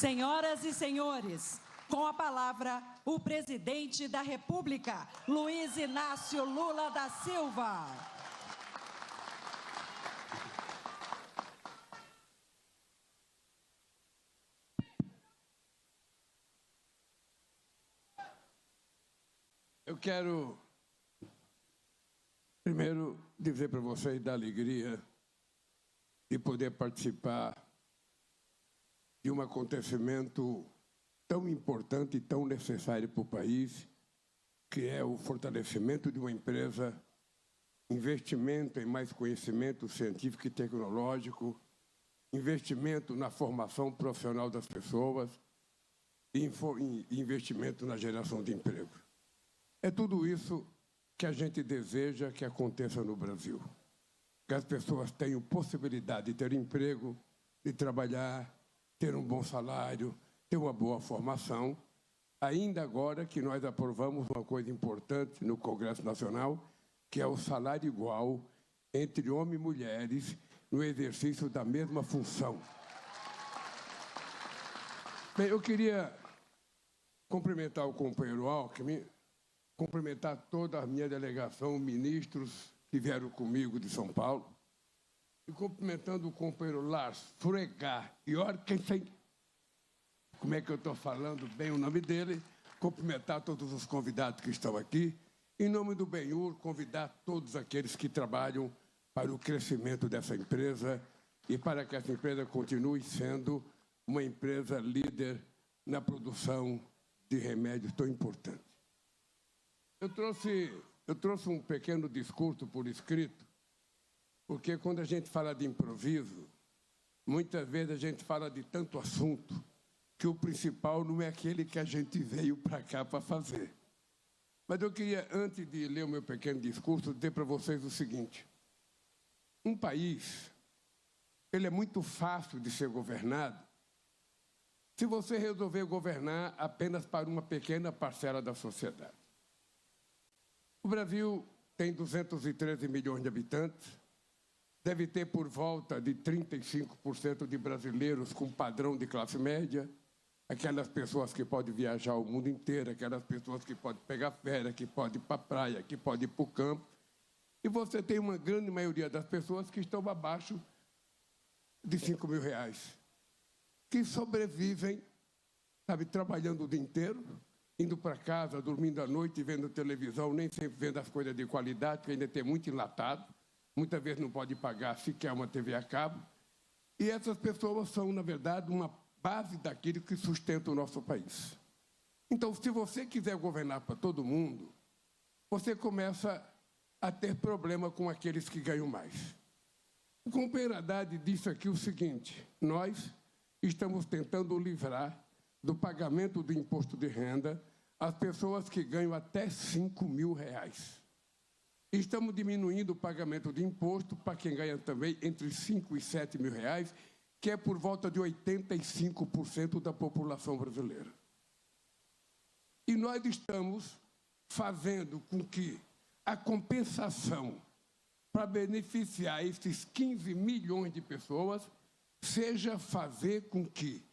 Senhoras e senhores, com a palavra, o presidente da República, Luiz Inácio Lula da Silva. Eu quero, primeiro, dizer para vocês da alegria de poder participar de um acontecimento tão importante e tão necessário para o país, que é o fortalecimento de uma empresa, investimento em mais conhecimento científico e tecnológico, investimento na formação profissional das pessoas e investimento na geração de emprego. É tudo isso que a gente deseja que aconteça no Brasil. Que as pessoas tenham possibilidade de ter emprego, de trabalhar, ter um bom salário, ter uma boa formação. Ainda agora que nós aprovamos uma coisa importante no Congresso Nacional, que é o salário igual entre homens e mulheres no exercício da mesma função. Bem, eu queria cumprimentar o companheiro Alckmin, cumprimentar toda a minha delegação, ministros que vieram comigo de São Paulo, e cumprimentando o companheiro Lars Fregar Jorgensen, como é que eu estou falando bem o nome dele, cumprimentar todos os convidados que estão aqui, em nome do Benhur, convidar todos aqueles que trabalham para o crescimento dessa empresa e para que essa empresa continue sendo uma empresa líder na produção de remédios tão importantes. Eu trouxe um pequeno discurso por escrito, porque quando a gente fala de improviso, muitas vezes a gente fala de tanto assunto que o principal não é aquele que a gente veio para cá para fazer. Mas eu queria, antes de ler o meu pequeno discurso, dizer para vocês o seguinte. Um país, ele é muito fácil de ser governado se você resolver governar apenas para uma pequena parcela da sociedade. O Brasil tem 213 milhões de habitantes, deve ter por volta de 35% de brasileiros com padrão de classe média, aquelas pessoas que podem viajar o mundo inteiro, aquelas pessoas que podem pegar férias, que podem ir para a praia, que podem ir para o campo. E você tem uma grande maioria das pessoas que estão abaixo de R$5.000, que sobrevivem, sabe, trabalhando o dia inteiro, indo para casa, dormindo à noite, vendo televisão, nem sempre vendo as coisas de qualidade, porque ainda tem muito enlatado, muitas vezes não pode pagar sequer uma TV a cabo. E essas pessoas são, na verdade, uma base daquilo que sustenta o nosso país. Então, se você quiser governar para todo mundo, você começa a ter problema com aqueles que ganham mais. O companheiro Haddad disse aqui o seguinte: nós estamos tentando livrar do pagamento do imposto de renda as pessoas que ganham até R$5.000. Estamos diminuindo o pagamento de imposto para quem ganha também entre R$5.000 e R$7.000, que é por volta de 85% da população brasileira. E nós estamos fazendo com que a compensação para beneficiar esses 15 milhões de pessoas seja fazer com que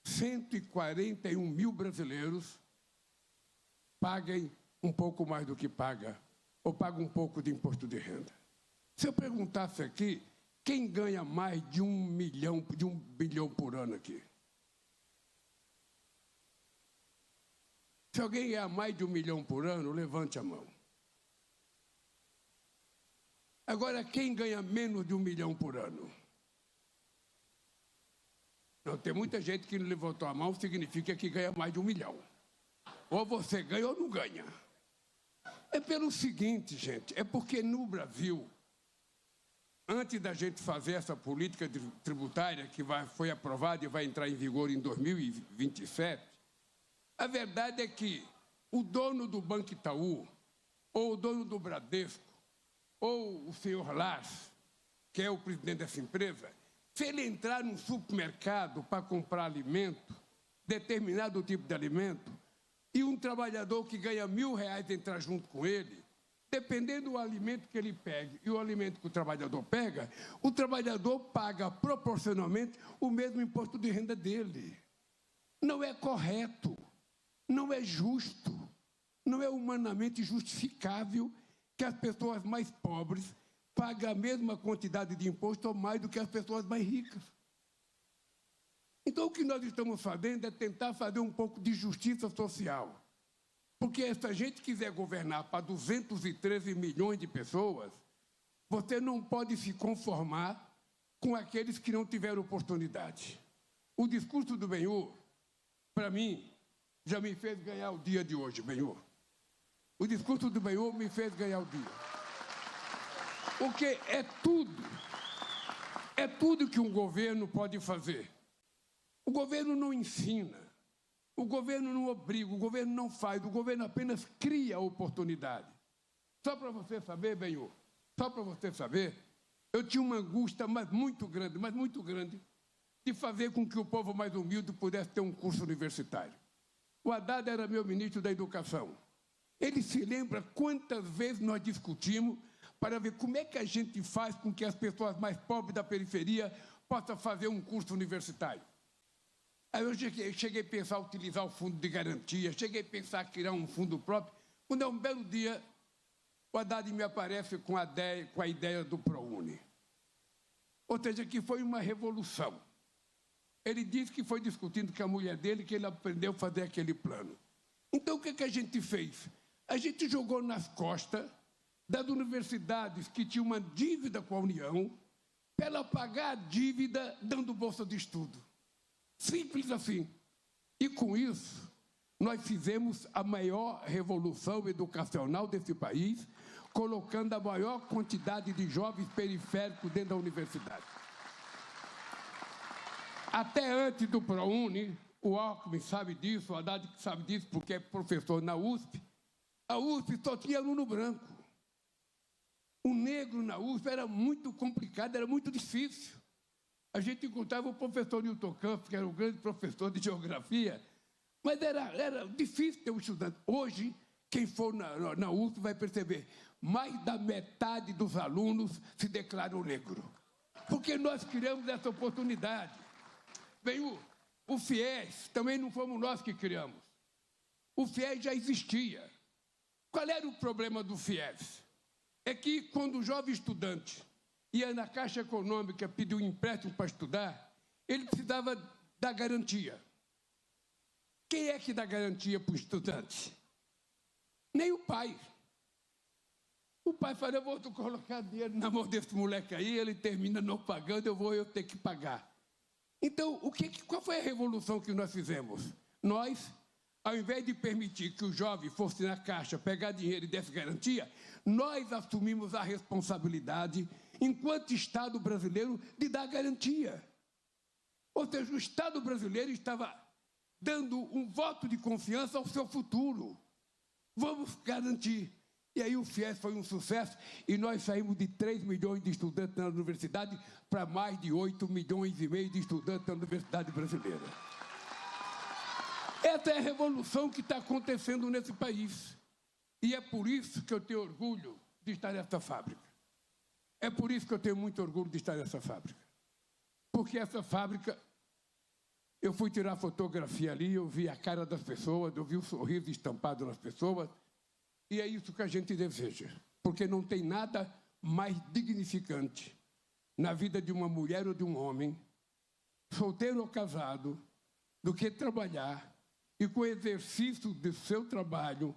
141 mil brasileiros paguem um pouco mais do que paga, ou pagam um pouco de imposto de renda. Se eu perguntasse aqui, quem ganha mais de um bilhão por ano aqui? Se alguém ganhar mais de 1 milhão por ano, levante a mão. Agora, quem ganha menos de 1 milhão por ano? Não, tem muita gente que não levantou a mão, significa que ganha mais de 1 milhão. Ou você ganha ou não ganha. É pelo seguinte, gente, é porque no Brasil, antes da gente fazer essa política tributária que foi aprovada e vai entrar em vigor em 2027, a verdade é que o dono do Banco Itaú, ou o dono do Bradesco, ou o senhor Lars, que é o presidente dessa empresa, se ele entrar num supermercado para comprar alimento, determinado tipo de alimento, e um trabalhador que ganha R$1.000 entrar junto com ele, dependendo do alimento que ele pegue e o alimento que o trabalhador pega, o trabalhador paga proporcionalmente o mesmo imposto de renda dele. Não é correto, não é justo, não é humanamente justificável que as pessoas mais pobres paguem a mesma quantidade de imposto ou mais do que as pessoas mais ricas. Então, o que nós estamos fazendo é tentar fazer um pouco de justiça social. Porque se a gente quiser governar para 213 milhões de pessoas, você não pode se conformar com aqueles que não tiveram oportunidade. O discurso do Benhur, para mim, já me fez ganhar o dia de hoje, Benhur. O discurso do Benhur me fez ganhar o dia. Porque é tudo que um governo pode fazer. O governo não ensina, o governo não obriga, o governo não faz, o governo apenas cria oportunidade. Só para você saber, Benhur, só para você saber, eu tinha uma angústia mas muito grande, de fazer com que o povo mais humilde pudesse ter um curso universitário. O Haddad era meu ministro da Educação. Ele se lembra quantas vezes nós discutimos para ver como é que a gente faz com que as pessoas mais pobres da periferia possam fazer um curso universitário. Aí eu cheguei a pensar em utilizar o fundo de garantia, cheguei a pensar em criar um fundo próprio. Quando é um belo dia, o Haddad me aparece com a ideia do ProUni. Ou seja, que foi uma revolução. Ele disse que foi discutindo com a mulher dele, que ele aprendeu a fazer aquele plano. Então, o que a gente fez? A gente jogou nas costas das universidades que tinham uma dívida com a União, para ela pagar a dívida dando bolsa de estudo. Simples assim. E com isso, nós fizemos a maior revolução educacional desse país, colocando a maior quantidade de jovens periféricos dentro da universidade. Até antes do ProUni, o Alckmin sabe disso, o Haddad sabe disso porque é professor na USP, a USP só tinha aluno branco. O negro na USP era muito complicado, era muito difícil. A gente encontrava o professor Newton Campos, que era um grande professor de geografia, mas era difícil ter um estudante. Hoje, quem for na USP vai perceber, mais da metade dos alunos se declaram negro. Porque nós criamos essa oportunidade. Bem, o FIES também não fomos nós que criamos. O FIES já existia. Qual era o problema do FIES? É que quando o jovem estudante ia na Caixa Econômica pedir um empréstimo para estudar, ele precisava da garantia. Quem é que dá garantia para o estudante? Nem o pai. O pai fala, eu vou colocar dinheiro na mão desse moleque aí, ele termina não pagando, eu ter que pagar. Então, qual foi a revolução que nós fizemos? Nós, ao invés de permitir que o jovem fosse na Caixa pegar dinheiro e desse garantia, nós assumimos a responsabilidade, enquanto Estado brasileiro, de dar garantia. Ou seja, o Estado brasileiro estava dando um voto de confiança ao seu futuro. Vamos garantir. E aí o FIES foi um sucesso e nós saímos de 3 milhões de estudantes na universidade para mais de 8 milhões e meio de estudantes na universidade brasileira. Essa é a revolução que está acontecendo nesse país. E é por isso que eu tenho orgulho de estar nessa fábrica. É por isso que eu tenho muito orgulho de estar nessa fábrica. Porque essa fábrica, eu fui tirar fotografia ali, eu vi a cara das pessoas, eu vi o sorriso estampado nas pessoas, e é isso que a gente deseja. Porque não tem nada mais dignificante na vida de uma mulher ou de um homem, solteiro ou casado, do que trabalhar e, com o exercício do seu trabalho,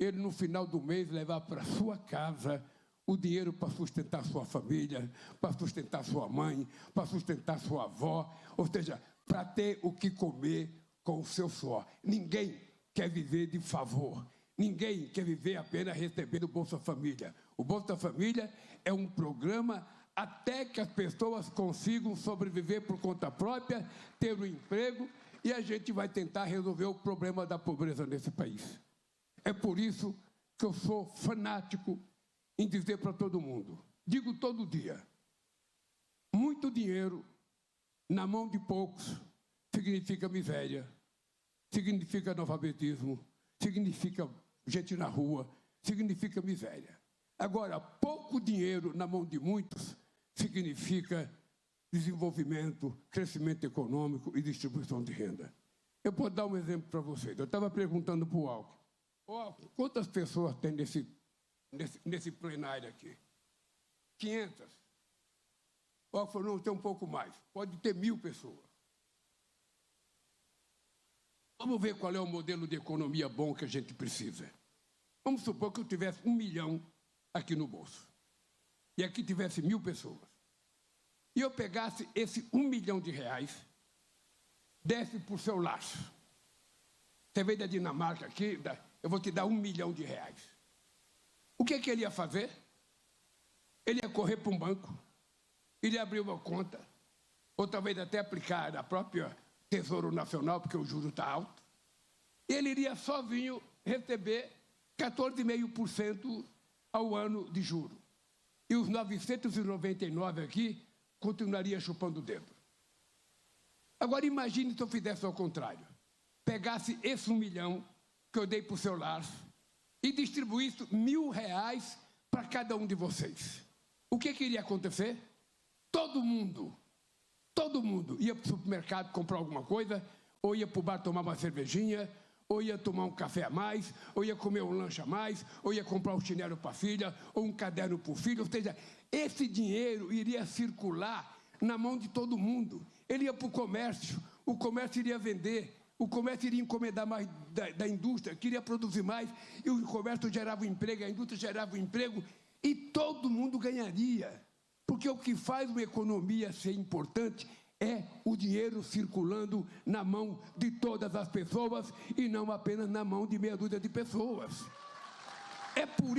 ele, no final do mês, levar para sua casa o dinheiro para sustentar sua família, para sustentar sua mãe, para sustentar sua avó, ou seja, para ter o que comer com o seu suor. Ninguém quer viver de favor. Ninguém quer viver apenas recebendo o Bolsa Família. O Bolsa Família é um programa até que as pessoas consigam sobreviver por conta própria, ter um emprego, e a gente vai tentar resolver o problema da pobreza nesse país. É por isso que eu sou fanático em dizer para todo mundo, digo todo dia, muito dinheiro na mão de poucos significa miséria, significa analfabetismo, significa gente na rua, significa miséria. Agora, pouco dinheiro na mão de muitos significa desenvolvimento, crescimento econômico e distribuição de renda. Eu vou dar um exemplo para vocês. Eu estava perguntando para o Alckmin. Alckmin, quantas pessoas tem nesse plenário aqui? 500. O Alckmin falou, não, tem um pouco mais. Pode ter 1.000 pessoas. Vamos ver qual é o modelo de economia bom que a gente precisa. Vamos supor que eu tivesse 1 milhão aqui no bolso. E aqui tivesse 1.000 pessoas. E eu pegasse esse 1 milhão de reais, desse por seu laço. Você veio da Dinamarca aqui, eu vou te dar 1 milhão de reais. O que ele ia fazer? Ele ia correr para um banco, ele ia abrir uma conta, ou talvez até aplicar na própria Tesouro Nacional, porque o juro está alto. Ele iria sozinho receber 14,5% ao ano de juro. E os 999 aqui continuaria chupando o dedo. Agora imagine se eu fizesse ao contrário. Pegasse esse 1 milhão que eu dei para o seu lar e distribuísse R$1.000 para cada um de vocês. O que iria acontecer? Todo mundo ia para o supermercado comprar alguma coisa, ou ia para o bar tomar uma cervejinha, ou ia tomar um café a mais, ou ia comer um lanche a mais, ou ia comprar um chinelo para a filha, ou um caderno para o filho. Ou seja, esse dinheiro iria circular na mão de todo mundo. Ele ia para o comércio iria vender, o comércio iria encomendar mais da indústria, queria produzir mais, e o comércio gerava emprego, a indústria gerava emprego, e todo mundo ganharia. Porque o que faz uma economia ser importante é o dinheiro circulando na mão de todas as pessoas e não apenas na mão de meia dúzia de pessoas. É por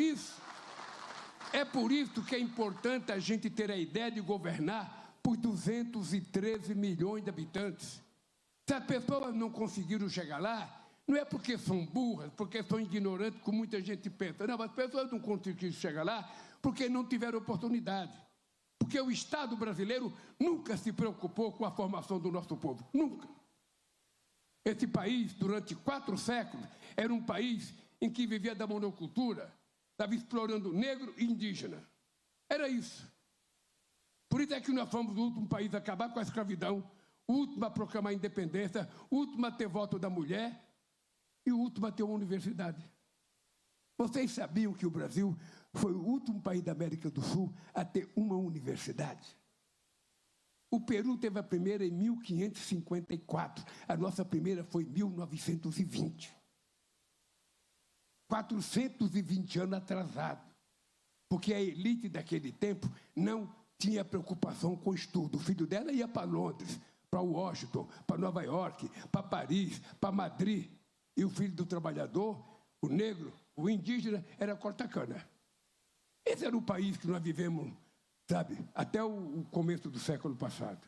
isso que é importante a gente ter a ideia de governar por 213 milhões de habitantes. Se as pessoas não conseguiram chegar lá, não é porque são burras, porque são ignorantes, como muita gente pensa. Não, as pessoas não conseguiram chegar lá porque não tiveram oportunidade. Porque o Estado brasileiro nunca se preocupou com a formação do nosso povo. Nunca. Esse país, durante 4 séculos, era um país em que vivia da monocultura, estava explorando negro e indígena. Era isso. Por isso é que nós fomos o último país a acabar com a escravidão, o último a proclamar a independência, o último a ter voto da mulher e o último a ter uma universidade. Vocês sabiam que o Brasil foi o último país da América do Sul a ter uma universidade? O Peru teve a primeira em 1554. A nossa primeira foi em 1920. 420 anos atrasado. Porque a elite daquele tempo não tinha preocupação com o estudo. O filho dela ia para Londres, para Washington, para Nova York, para Paris, para Madrid. E o filho do trabalhador, o negro, o indígena, era corta-cana. Esse era o país que nós vivemos, sabe, até o começo do século passado.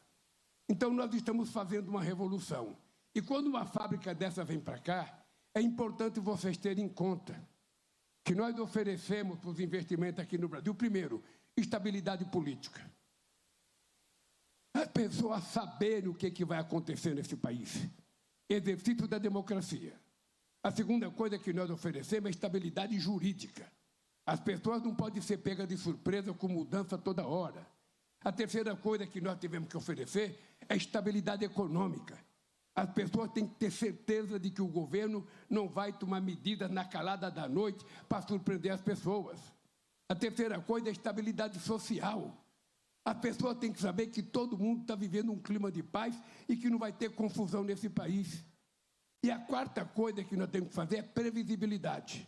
Então, nós estamos fazendo uma revolução. E quando uma fábrica dessa vem para cá, é importante vocês terem em conta que nós oferecemos para os investimentos aqui no Brasil, primeiro, estabilidade política. As pessoas saberem o que vai acontecer nesse país. Exercício da democracia. A segunda coisa que nós oferecemos é estabilidade jurídica. As pessoas não podem ser pegas de surpresa com mudança toda hora. A terceira coisa que nós tivemos que oferecer é estabilidade econômica. As pessoas têm que ter certeza de que o governo não vai tomar medidas na calada da noite para surpreender as pessoas. A terceira coisa é estabilidade social. As pessoas têm que saber que todo mundo está vivendo um clima de paz e que não vai ter confusão nesse país. E a quarta coisa que nós temos que fazer é previsibilidade.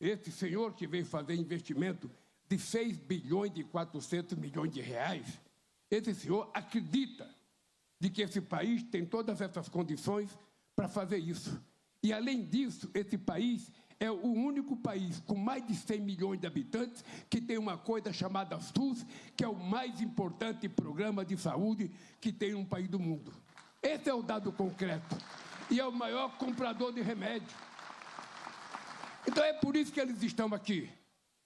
Esse senhor que veio fazer investimento de 6 bilhões e 400 milhões de reais, esse senhor acredita de que esse país tem todas essas condições para fazer isso. E, além disso, esse país é o único país com mais de 100 milhões de habitantes que tem uma coisa chamada SUS, que é o mais importante programa de saúde que tem um país do mundo. Esse é o dado concreto. E é o maior comprador de remédio. Então é por isso que eles estão aqui.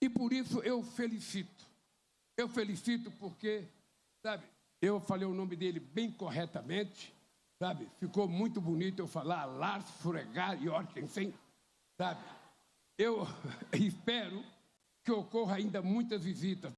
E por isso eu felicito. Eu felicito porque, sabe, eu falei o nome dele bem corretamente, sabe? Ficou muito bonito eu falar Lars Fröger Jorgensen, sabe? Eu espero que ocorra ainda muitas visitas.